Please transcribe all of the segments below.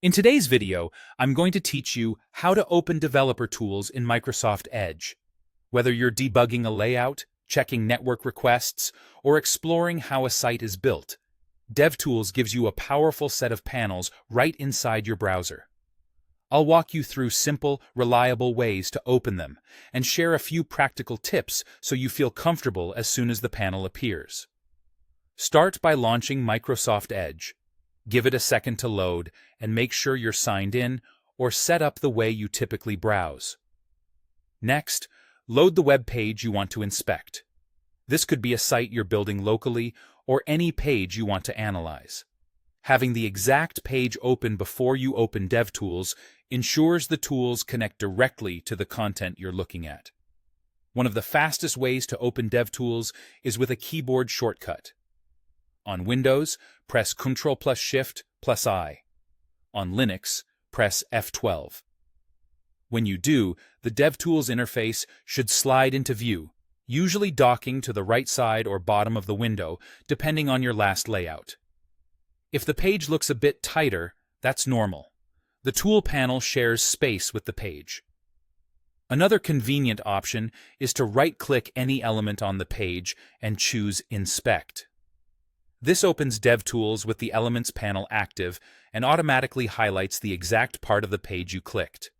In today's video, I'm going to teach you how to open developer tools in Microsoft Edge. Whether you're debugging a layout, checking network requests, or exploring how a site is built, DevTools gives you a powerful set of panels right inside your browser. I'll walk you through simple, reliable ways to open them and share a few practical tips so you feel comfortable as soon as the panel appears. Start by launching Microsoft Edge. Give it a second to load and make sure you're signed in or set up the way you typically browse. Next, load the web page you want to inspect. This could be a site you're building locally or any page you want to analyze. Having the exact page open before you open DevTools ensures the tools connect directly to the content you're looking at. One of the fastest ways to open DevTools is with a keyboard shortcut. On Windows, press Ctrl+Shift+I. On Linux, press F12. When you do, the DevTools interface should slide into view, usually docking to the right side or bottom of the window, depending on your last layout. If the page looks a bit tighter, that's normal. The tool panel shares space with the page. Another convenient option is to right-click any element on the page and choose Inspect. This opens DevTools with the Elements panel active and automatically highlights the exact part of the page you clicked.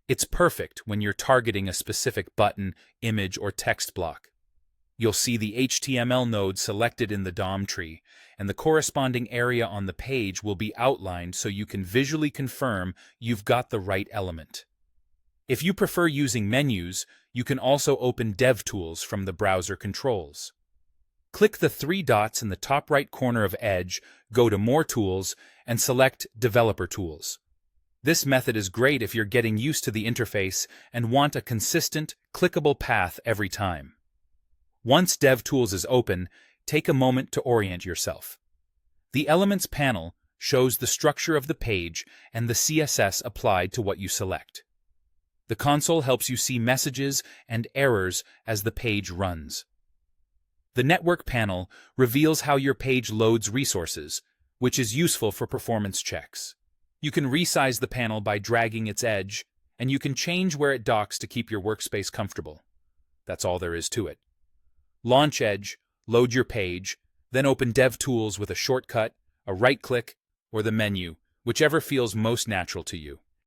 It's perfect when you're targeting a specific button, image, or text block. You'll see the HTML node selected in the DOM tree, and the corresponding area on the page will be outlined so you can visually confirm you've got the right element. If you prefer using menus, you can also open DevTools from the browser controls. Click the three dots in the top right corner of Edge, go to More Tools, and select Developer Tools. This method is great if you're getting used to the interface and want a consistent, clickable path every time. Once DevTools is open, take a moment to orient yourself. The Elements panel shows the structure of the page and the CSS applied to what you select. The console helps you see messages and errors as the page runs. The Network panel reveals how your page loads resources, which is useful for performance checks. You can resize the panel by dragging its edge, and you can change where it docks to keep your workspace comfortable. That's all there is to it. Launch Edge, load your page, then open DevTools with a shortcut, a right-click, or the menu, whichever feels most natural to you.